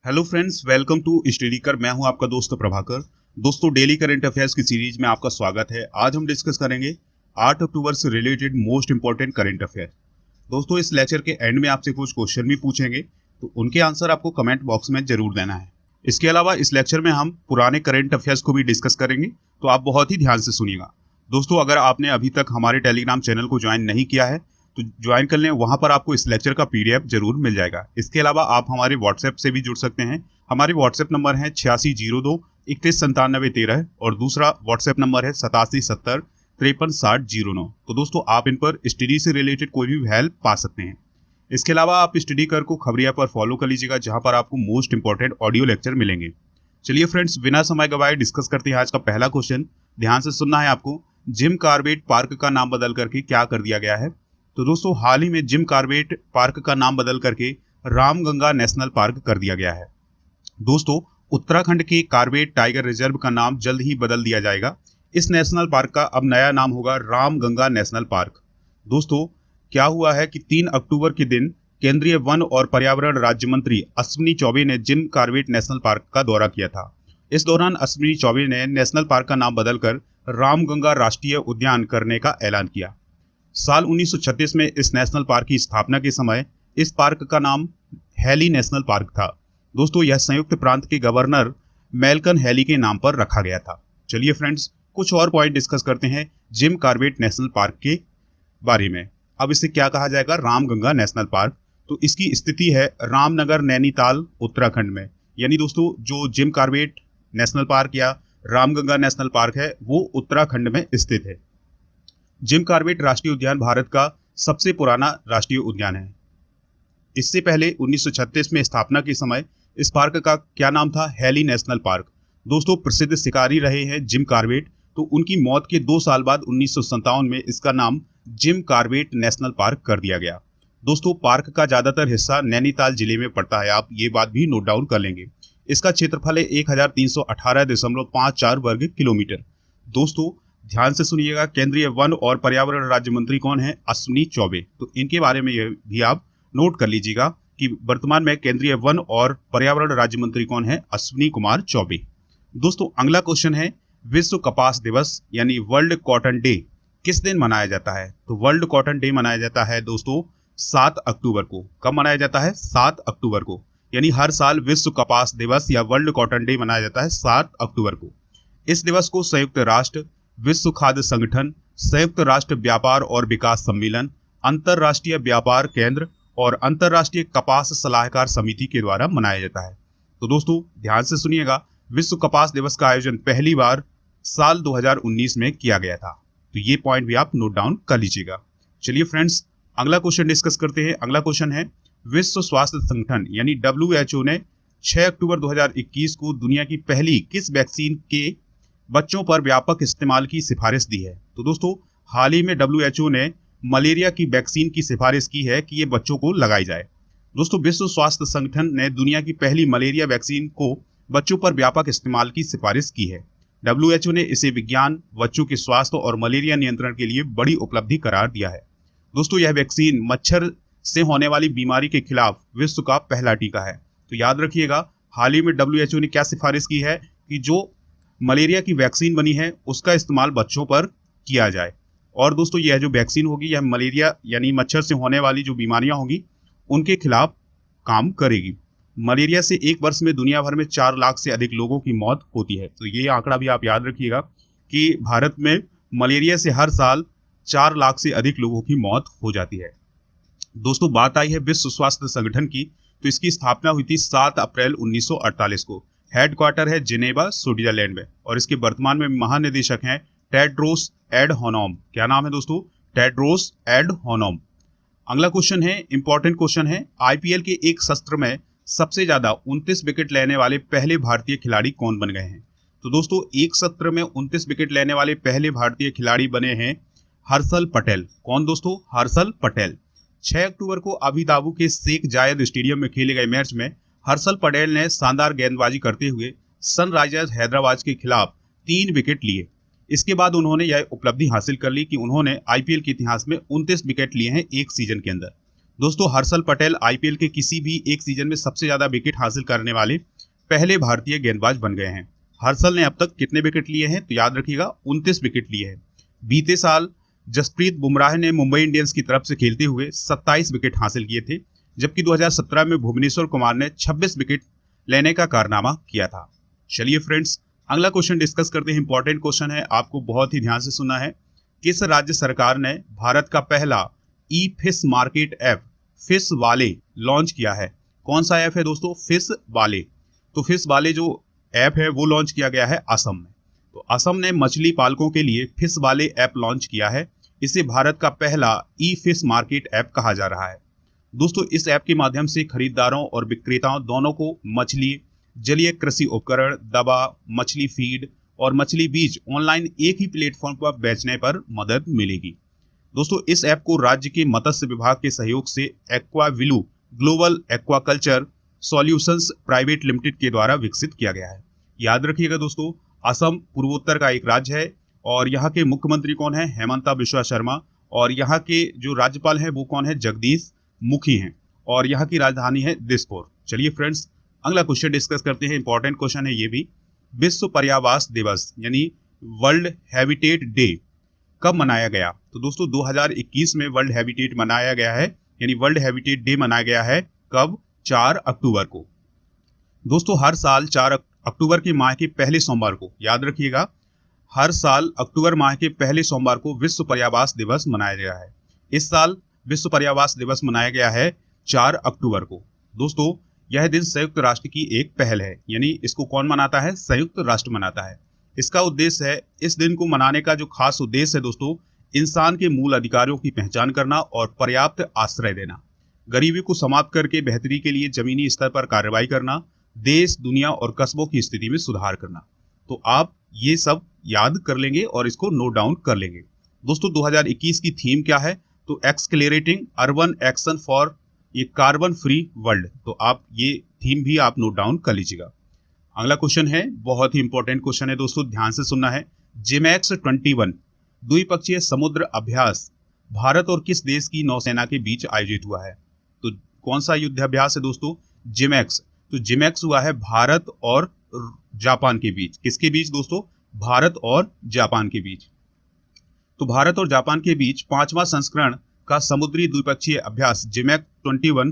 Hello friends, welcome to study कर। मैं हूं आपका दोस्त प्रभाकर। दोस्तों, डेली करंट अफेयर्स की सीरीज में आपका स्वागत है। आज हम डिस्कस करेंगे 8 अक्टूबर से related most important current affair. दोस्तों, इस लेक्चर के एंड में आपसे कुछ क्वेश्चन भी पूछेंगे, तो उनके आंसर आपको कमेंट बॉक्स में जरूर देना है। इसके अलावा इस लेक्चर में हम पुराने करंट अफेयर्स को भी डिस्कस करेंगे, तो आप बहुत ही ध्यान से सुनिएगा। दोस्तों, अगर आपने अभी तक हमारे टेलीग्राम चैनल को ज्वाइन नहीं किया है तो ज्वाइन कर लें। वहां पर आपको इस लेक्चर का पीडीएफ जरूर मिल जाएगा। इसके अलावा आप हमारे व्हाट्सएप से भी जुड़ सकते हैं। हमारे व्हाट्सएप नंबर है 8602 319713 और दूसरा व्हाट्सएप नंबर है 8770 536009। तो दोस्तों, आप इन पर स्टडी से रिलेटेड कोई भी हेल्प पा सकते हैं। इसके अलावा आप स्टडी कर को खबरिया पर फॉलो कर लीजिएगा, जहां पर आपको मोस्ट इंपॉर्टेंट ऑडियो लेक्चर मिलेंगे। चलिए फ्रेंड्स, बिना समय गवाए डिस्कस करते हैं आज का पहला क्वेश्चन। ध्यान से सुनना है आपको। जिम कॉर्बेट पार्क का नाम बदल करके क्या कर दिया गया है? तो दोस्तों, हाल ही में जिम कॉर्बेट पार्क का नाम बदल करके रामगंगा नेशनल पार्क कर दिया गया है। दोस्तों, उत्तराखंड के कॉर्बेट टाइगर रिजर्व का नाम जल्द ही बदल दिया जाएगा। इस नेशनल पार्क का अब नया नाम होगा रामगंगा नेशनल पार्क। दोस्तों, क्या हुआ है कि 3 अक्टूबर के दिन केंद्रीय वन और पर्यावरण राज्य मंत्री अश्विनी चौबे ने जिम कॉर्बेट नेशनल पार्क का दौरा किया था। इस दौरान अश्विनी चौबे ने नेशनल पार्क का नाम बदलकर रामगंगा राष्ट्रीय उद्यान करने का ऐलान किया। साल 1936 में इस नेशनल पार्क की स्थापना के समय इस पार्क का नाम हैली नेशनल पार्क था। दोस्तों, यह संयुक्त प्रांत के गवर्नर मेल्कन हैली के नाम पर रखा गया था। चलिए फ्रेंड्स, कुछ और पॉइंट डिस्कस करते हैं जिम कॉर्बेट नेशनल पार्क के बारे में। अब इसे क्या कहा जाएगा? Ramganga national park. तो इसकी स्थिति है रामनगर, नैनीताल, उत्तराखंड में। यानी दोस्तों, जो जिम कॉर्बेट नेशनल पार्क या रामगंगा नेशनल पार्क है वो उत्तराखंड में स्थित है। जिम कॉर्बेट राष्ट्रीय उद्यान भारत का सबसे पुराना राष्ट्रीय उद्यान है। इससे पहले 1936 में स्थापना के समय इस पार्क का क्या नाम था? Hailey national park. दोस्तों, प्रसिद्ध शिकारी रहे हैं जिम कॉर्बेट, तो उनकी मौत के 2 साल बाद 1957 में इसका नाम जिम कॉर्बेट नेशनल पार्क कर दिया गया। दोस्तों, पार्क का ज्यादातर हिस्सा नैनीताल जिले में पड़ता है। आप ये बात भी नोट डाउन कर लेंगे। इसका क्षेत्रफल है 1318.54 वर्ग किलोमीटर। दोस्तों, ध्यान से सुनिएगा। केंद्रीय वन और पर्यावरण राज्य मंत्री कौन है? अश्विनी चौबे। तो इनके बारे में यह भी आप नोट कर लीजिएगा कि वर्तमान में केंद्रीय वन और पर्यावरण राज्य मंत्री कौन है? अश्विनी कुमार चौबे। दोस्तों, अगला क्वेश्चन है विश्व कपास दिवस यानी वर्ल्ड कॉटन डे किस दिन मनाया जाता है? तो वर्ल्ड कॉटन डे मनाया जाता है दोस्तों 7 अक्टूबर को। कब मनाया जाता है? 7 अक्टूबर को। यानी हर साल विश्व कपास दिवस या वर्ल्ड कॉटन डे मनाया जाता है 7 अक्टूबर को। इस दिवस को संयुक्त राष्ट्र, विश्व खाद्य संगठन, संयुक्त राष्ट्र व्यापार और विकास सम्मेलन, अंतरराष्ट्रीय व्यापार केंद्र और अंतरराष्ट्रीय कपास सलाहकार समिति के द्वारा मनाया जाता है। तो दोस्तों, ध्यान से सुनिएगा। विश्व कपास दिवस का आयोजन पहली बार साल 2019 में किया गया था। तो ये पॉइंट भी आप नोट डाउन कर लीजिएगा। चलिए फ्रेंड्स, अगला क्वेश्चन डिस्कस करते हैं। अगला क्वेश्चन है विश्व स्वास्थ्य संगठन यानी WHO ने 6 अक्टूबर 2021 को दुनिया की पहली किस वैक्सीन के बच्चों पर व्यापक इस्तेमाल की सिफारिश दी है? तो दोस्तों, हाल ही में WHO ने मलेरिया की वैक्सीन की सिफारिश की है कि ये बच्चों को लगाई जाए। दोस्तों, विश्व स्वास्थ्य संगठन ने दुनिया की पहली मलेरिया वैक्सीन को बच्चों पर व्यापक इस्तेमाल की सिफारिश की है। WHO ने इसे विज्ञान, बच्चों के स्वास्थ्य और मलेरिया नियंत्रण के लिए बड़ी उपलब्धि करार दिया है। दोस्तों, यह वैक्सीन मच्छर से होने वाली बीमारी के खिलाफ विश्व का पहला टीका है। तो याद रखिएगा, हाल ही में WHO ने क्या सिफारिश की है कि जो मलेरिया की वैक्सीन बनी है उसका इस्तेमाल बच्चों पर किया जाए। और दोस्तों, यह जो वैक्सीन होगी यह मलेरिया यानी मच्छर से होने वाली जो बीमारियां होंगी उनके खिलाफ काम करेगी। मलेरिया से एक वर्ष में दुनिया भर में 4 लाख से अधिक लोगों की मौत होती है। तो ये आंकड़ा भी आप याद रखिएगा कि भारत में मलेरिया से हर साल 4 लाख से अधिक लोगों की मौत हो जाती है। दोस्तों, बात आई है विश्व स्वास्थ्य संगठन की। तो इसकी स्थापना हुई थी 7 अप्रैल 1948 को। हेडक्वार्टर है जिनेवा, स्विट्जरलैंड में। और इसके वर्तमान में महानिदेशक हैं टेड्रोस एडहानोम। क्या नाम है दोस्तों? टेड्रोस एडहानोम। अगला क्वेश्चन है, इंपॉर्टेंट क्वेश्चन है, IPL के एक सत्र में सबसे ज्यादा 29 विकेट लेने वाले पहले भारतीय खिलाड़ी कौन बन गए हैं? तो दोस्तों, एक सत्र में 29 विकेट लेने वाले पहले भारतीय खिलाड़ी बने हैं हर्षल पटेल। कौन दोस्तों? हर्षल पटेल। 6 अक्टूबर को अबू धाबी के शेख जायद स्टेडियम में खेले गए मैच में हर्षल पटेल ने शानदार गेंदबाजी करते हुए सनराइजर्स हैदराबाद के खिलाफ 3 विकेट लिए। इसके बाद उन्होंने यह उपलब्धि हासिल कर ली कि उन्होंने IPL के इतिहास में 29 विकेट लिए हैं एक सीजन के अंदर। दोस्तों हर्षल पटेल आईपीएल के किसी भी एक सीजन में सबसे ज्यादा विकेट हासिल करने वाले पहले भारतीय गेंदबाज बन गए हैं। हर्षल ने अब तक कितने विकेट लिए हैं तो याद रखिएगा 29 विकेट लिए हैं। बीते साल जसप्रीत बुमराह ने मुंबई इंडियंस की तरफ से खेलते हुए 27 विकेट हासिल किए थे, जबकि 2017 में भुवनेश्वर कुमार ने 26 विकेट लेने का कारनामा किया था। चलिए फ्रेंड्स, अगला क्वेश्चन डिस्कस करते हैं। इंपॉर्टेंट क्वेश्चन है, आपको बहुत ही ध्यान से सुनना है। किस राज्य सरकार ने भारत का पहला ई फिश मार्केट ऐप फिश वाले लॉन्च किया है? कौन सा ऐप है दोस्तों? फिश वाले। तो फिश वाले जो ऐप है वो लॉन्च किया गया है असम में। तो असम ने मछली पालकों के लिए फिश वाले ऐप लॉन्च किया है। इसे भारत का पहला ई फिश मार्केट ऐप कहा जा रहा है। दोस्तों इस ऐप के माध्यम से खरीदारों और विक्रेताओं दोनों को मछली, जलीय कृषि उपकरण, दवा, मछली फीड और मछली बीज ऑनलाइन एक ही प्लेटफॉर्म पर बेचने पर मदद मिलेगी। दोस्तों इस ऐप को राज्य के मत्स्य विभाग के सहयोग से Aquavilu global aquaculture solutions private limited के द्वारा विकसित किया गया है। याद रखिएगा दोस्तों, असम पूर्वोत्तर का एक राज्य है और यहाँ के मुख्यमंत्री कौन है? हेमंता बिश्वा शर्मा। और यहाँ के जो राज्यपाल हैं वो कौन है? जगदीश मुखी हैं। और यहाँ की राजधानी है दिसपुर। चलिए फ्रेंड्स, अगला क्वेश्चन डिस्कस करते हैं। इंपॉर्टेंट क्वेश्चन है ये भी। विश्व पर्यावरण दिवस यानी वर्ल्ड हैबिटेट डे कब मनाया गया? तो दोस्तों 2021 में वर्ल्ड हैबिटेट मनाया गया है, यानी वर्ल्ड हैबिटेट डे मनाया गया है। कब? 4 अक्टूबर को। दोस्तों हर साल 4 अक्टूबर के माह के पहले सोमवार को, याद रखिएगा, हर साल अक्टूबर माह के पहले सोमवार को विश्व पर्यावरण दिवस मनाया गया है। इस साल विश्व पर्यावरण दिवस मनाया गया है 4 अक्टूबर को। दोस्तों यह दिन संयुक्त राष्ट्र की एक पहल है, यानी इसको कौन मनाता है? संयुक्त राष्ट्र मनाता है। इसका उद्देश्य है, इस दिन को मनाने का जो खास उद्देश्य है दोस्तों, इंसान के मूल अधिकारों की पहचान करना और पर्याप्त आश्रय देना, गरीबी को समाप्त करके बेहतरी के लिए जमीनी स्तर पर कार्रवाई करना, देश, दुनिया और कस्बों की स्थिति में सुधार करना। तो आप ये सब याद कर लेंगे और इसको नोट डाउन कर लेंगे। दोस्तों 2021 की थीम क्या है? तो एक्सक्लेरेटिंग अर्बन एक्शन फॉर ये कार्बन फ्री वर्ल्ड। तो आप ये थीम भी आप नोट डाउन कर लीजिएगा। अगला क्वेश्चन है, बहुत ही इंपॉर्टेंट क्वेश्चन है दोस्तों, ध्यान से सुनना है। जिमैक्स 21 द्विपक्षीय समुद्र अभ्यास भारत और किस देश की नौसेना के बीच आयोजित हुआ है? तो कौन सा युद्ध अभ्यास है दोस्तों? जिमैक्स। तो जिमैक्स हुआ है भारत और जापान के बीच। किसके बीच दोस्तों? भारत और जापान के बीच। तो भारत और जापान के बीच 5वां संस्करण का समुद्री द्विपक्षीय अभ्यास जिमैक्स 21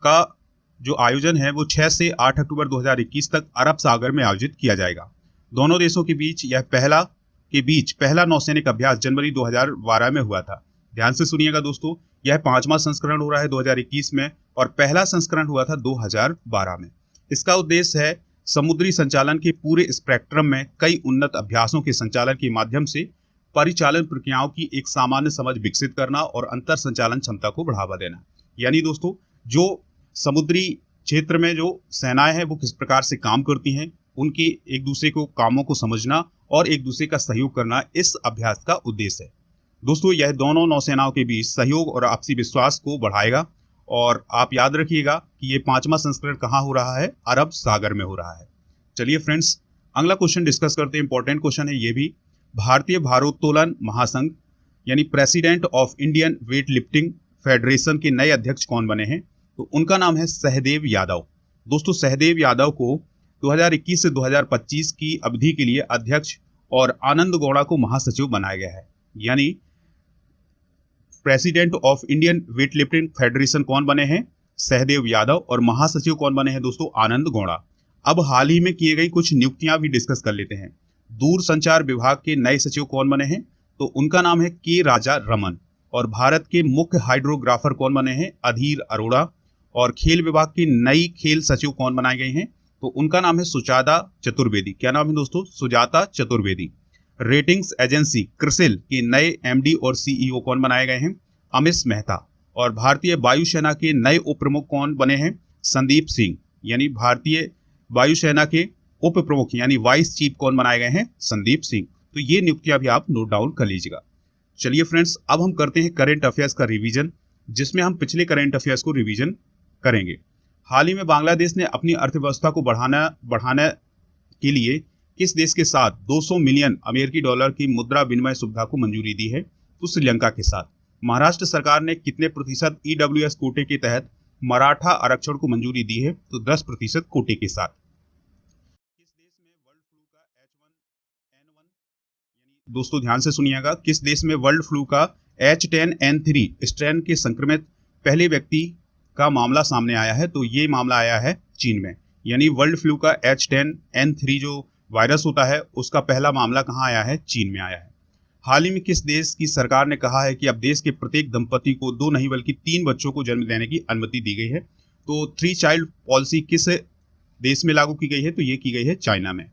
का जो आयोजन है वो 6 से 8 अक्टूबर 2021 तक अरब सागर में आयोजित किया जाएगा। दोनों देशों के बीच पहला नौसैनिक अभ्यास जनवरी 2012 में हुआ था। ध्यान से सुनिएगा दोस्तों, यह 5वां संस्करण हो रहा है 2021 में और पहला संस्करण हुआ था 2012 में। इसका उद्देश्य है समुद्री संचालन के पूरे स्पेक्ट्रम में कई उन्नत अभ्यासों के संचालन के माध्यम से परिचालन प्रक्रियाओं की एक सामान्य समझ विकसित करना और अंतर संचालन क्षमता को बढ़ावा देना। यानी दोस्तों जो समुद्री क्षेत्र में जो सेनाएं हैं वो किस प्रकार से काम करती हैं, उनके एक दूसरे को कामों को समझना और एक दूसरे का सहयोग करना इस अभ्यास का उद्देश्य है। दोस्तों यह दोनों नौसेनाओं के बीच सहयोग और आपसी विश्वास को बढ़ाएगा। और आप याद रखिएगा कि ये 5वां संस्करण कहाँ हो रहा है? अरब सागर में हो रहा है। चलिए फ्रेंड्स, अगला क्वेश्चन डिस्कस करते हैं। इंपॉर्टेंट क्वेश्चन है ये भी। भारतीय भारोत्तोलन महासंघ यानी president of Indian weight lifting federation के नए अध्यक्ष कौन बने हैं? तो उनका नाम है सहदेव यादव। दोस्तों सहदेव यादव को 2021 से 2025 की अवधि के लिए अध्यक्ष और आनंद गौड़ा को महासचिव बनाया गया है। यानी president of Indian weight lifting federation कौन बने हैं? सहदेव यादव। और महासचिव कौन बने हैं दोस्तों? आनंद गौड़ा। अब हाल ही में किए गई कुछ नियुक्तियां भी डिस्कस कर लेते हैं। दूरसंचार विभाग के नए सचिव कौन बने हैं? तो उनका नाम है के राजा रमन। और भारत के मुख्य हाइड्रोग्राफर कौन बने हैं? अधीर अरोड़ा। और खेल विभाग की नई खेल सचिव कौन बनाए गए हैं? तो उनका नाम है सुजाता चतुर्वेदी। क्या नाम है दोस्तों? सुजाता चतुर्वेदी। रेटिंग्स एजेंसी क्रिसिल के नए एमडी और सीईओ कौन बनाए गए हैं? अमिश मेहता। और भारतीय वायुसेना के नए उप प्रमुख कौन बने हैं? संदीप सिंह। यानी भारतीय वायुसेना के उप प्रमुख यानी वाइस चीफ कौन बनाए गए हैं? संदीप सिंह। तो ये नियुक्तियां भी आप नोट डाउन कर लीजिएगा। चलिए फ्रेंड्स, अब हम करते हैं करंट अफेयर्स का रिवीजन, जिसमें हम पिछले करंट अफेयर्स को रिवीजन करेंगे। हाल ही में बांग्लादेश ने अपनी अर्थव्यवस्था को बढ़ाने के लिए किस देश के साथ 200 मिलियन अमेरिकी डॉलर की मुद्रा विनिमय सुविधा को मंजूरी दी है? तो श्रीलंका के साथ। महाराष्ट्र सरकार ने कितने प्रतिशत ईडब्ल्यूएस कोटे के तहत मराठा आरक्षण को मंजूरी दी है? तो 10% कोटे के साथ। किस देश में वर्ल्ड फ्लू का H1N1 यानी दोस्तों ध्यान से सुनिएगा, किस देश में वर्ल्ड फ्लू का H10N3 स्ट्रेन के संक्रमित पहले व्यक्ति का मामला सामने आया है? तो ये मामला आया है चीन में। यानी वर्ल्ड फ्लू का H10N3 जो वायरस होता है उसका पहला मामला कहाँ आया है? चीन में आया है। हाल ही में किस देश की सरकार ने कहा है कि अब देश के प्रत्येक दंपति को 2 नहीं बल्कि 3 बच्चों को जन्म देने की अनुमति दी गई है? तो 3 चाइल्ड पॉलिसी किस देश में लागू की गई है? तो ये की गई है चाइना में।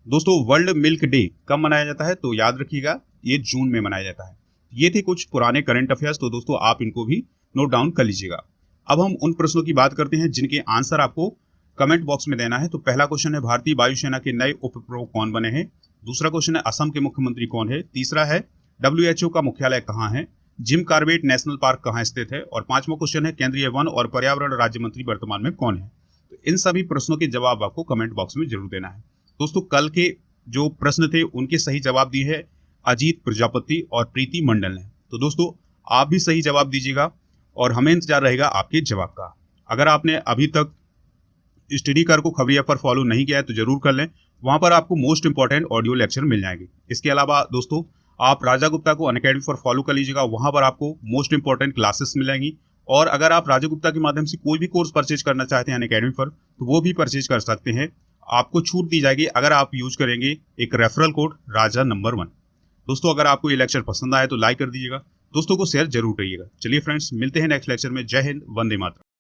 दोस्तों वर्ल्ड मिल्क डे कब मनाया जाता है? तो याद रखिएगा ये जून में मनाया जाता है। ये थे कुछ पुराने करंट अफेयर्स, तो दोस्तों आप इनको भी नोट डाउन कर लीजिएगा। अब हम उन प्रश्नों की बात करते हैं जिनके आंसर आपको कमेंट बॉक्स में देना है। तो पहला क्वेश्चन है, भारतीय वायुसेना के नए उपप्रमुख कौन बने हैं? दूसरा क्वेश्चन है, असम के मुख्यमंत्री कौन है? तीसरा है, WHO का मुख्यालय कहाँ है? जिम कॉर्बेट नेशनल पार्क कहाँ स्थित है? और पांचवा क्वेश्चन है, केंद्रीय वन और पर्यावरण राज्य मंत्री वर्तमान में कौन है? तो इन सभी प्रश्नों के जवाब आपको कमेंट बॉक्स में जरूर देना है। दोस्तों कल के जो प्रश्न थे उनके सही जवाब दिए है अजीत प्रजापति और प्रीति मंडल ने। तो दोस्तों आप भी सही जवाब दीजिएगा और हमें इंतजार रहेगा आपके जवाब का। अगर आपने अभी तक स्टडी कर को खबरिया पर फॉलो नहीं किया है तो जरूर कर लें, वहां पर आपको मोस्ट इंपॉर्टेंट ऑडियो लेक्चर मिल जाएंगे। इसके अलावा दोस्तों आप राजा गुप्ता को अनअकैडमी पर फॉलो कर लीजिएगा, वहां पर आपको मोस्ट इंपॉर्टेंट क्लासेस मिलेंगी। और अगर आप राजा गुप्ता के माध्यम से कोई भी कोर्स परचेज करना चाहते हैं अनअकैडमी पर तो वो भी परचेज कर सकते हैं। आपको छूट दी जाएगी अगर आप यूज करेंगे एक रेफरल कोड राजा नंबर 1। दोस्तों अगर आपको ये लेक्चर पसंद आए तो लाइक कर दीजिएगा, दोस्तों को शेयर जरूर करिएगा। चलिए फ्रेंड्स मिलते हैं नेक्स्ट लेक्चर में। जय हिंद, वंदे मातरम।